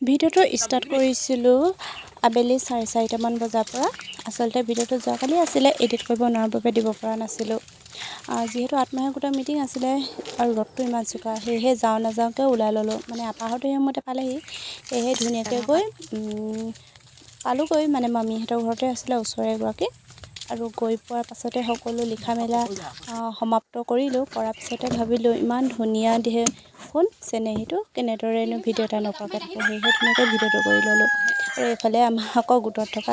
ভিডিঅ'টো ষ্টাৰ্ট কৰিছিলোঁ আবেলি 4:30মান বজাৰ পৰা। আচলতে ভিডিঅ'টো যোৱাকালি আছিলে, এডিট কৰিব নোৱাৰাৰ বাবে দিব পৰা নাছিলোঁ। যিহেতু আত্মসহায়ক গোটৰ মিটিং আছিলে আৰু ৰ'দটো ইমান চোকা, সেয়েহে যাওঁ নাযাওঁকৈ ওলাই ল'লোঁ। মানে আপাহঁতো সেই সময়তে পালেহি, সেয়েহে ধুনীয়াকৈ গৈ পালোঁগৈ। মানে মামীহঁতৰ ঘৰতে আছিলে, ওচৰৰে এগৰাকী। আৰু গৈ পোৱাৰ পাছতে সকলো লিখা মেলা সমাপ্ত কৰিলোঁ। কৰাৰ পিছতে ভাবিলোঁ ইমান ধুনীয়া দেখোন চেনেহীটো, কেনেদৰেনো ভিডিঅ' এটা নকৰাকৈ থাকোঁ। সেয়েহে ধুনীয়াকৈ ভিডিঅ'টো কৰি ল'লোঁ। আৰু এইফালে আমাৰ আকৌ গোটত থকা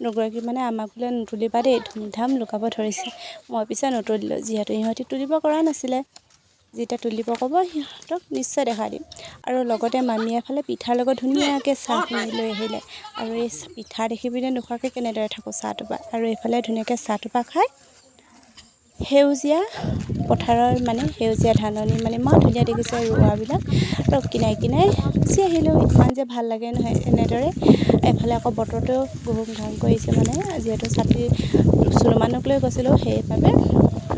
দুগৰাকী আমাক বোলে নুতুলিবা দেই, ধুমধাম লুকাব ধৰিছে। মই পিছে নুতুলিলোঁ, যিহেতু সিহঁতি তুলিব কৰা নাছিলে। যেতিয়া তুলিব ক'ব সিহঁতক নিশ্চয় দেখা দিম। আৰু লগতে মামীয়ে এফালে পিঠাৰ লগত ধুনীয়াকৈ চাহখিনি লৈ আহিলে। আৰু এই পিঠা দেখি পিনে নোখোৱাকৈ কেনেদৰে থাকোঁ চাহটোপা। আৰু এইফালে ধুনীয়াকৈ চাহটোপা খাই সেউজীয়া পথাৰৰ সেউজীয়া ধাননি ইমান ধুনীয়া দেখিছে ৰোৱাবিলাক। আৰু কিনাই কিনাই গুচি আহিলোঁ। ইমান যে ভাল লাগে নহয় এনেদৰে। এফালে আকৌ বতৰটো গুহুম ঘাম কৰিছে, যিহেতু ছাতি চুনুমানক লৈ গৈছিলোঁ, সেইবাবে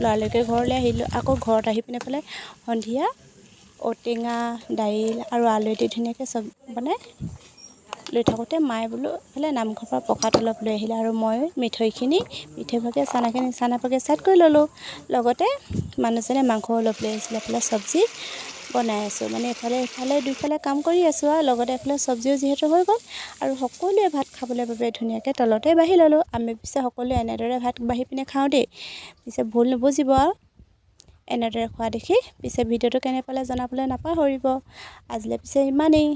লৰালৰিকৈ ঘৰলৈ আহিলোঁ। আকৌ ঘৰত আহি পিনে এইফালে সন্ধিয়া ঔটেঙা, দাইল আৰু আলুৱেদি ধুনীয়াকৈ চব বনাই লৈ থাকোঁতে মায়ে বোলো এইফালে নামঘৰৰ পৰা প্ৰসাদ অলপ লৈ আহিলে। আৰু মই মিঠৈখিনি, মিঠৈভাগে চানাভাগে ছাইড কৰি ল'লোঁ। লগতে মানুহজনে মাংস অলপ লৈ আহিছিলে। এইফালে চব্জি বনাই আছোঁ, ইফালে দুইফালে কাম কৰি আছোঁ। আৰু লগতে এইফালে চব্জিও যিহেতু হৈ গ'ল, আৰু সকলোৱে ভাত খাবলৈ বাবে ধুনীয়াকৈ তলতে বাঢ়ি ল'লোঁ। আমি পিছে সকলোৱে এনেদৰে ভাত বাঢ়ি পিনে খাওঁ দেই, পিছে ভুল নুবুজিব আৰু। এনেদৰে খোৱা দেখি পিছে ভিডিঅ'টো কেনে পালে জনাবলৈ নাপাহৰিব। আজিলৈ পিছে ইমানেই।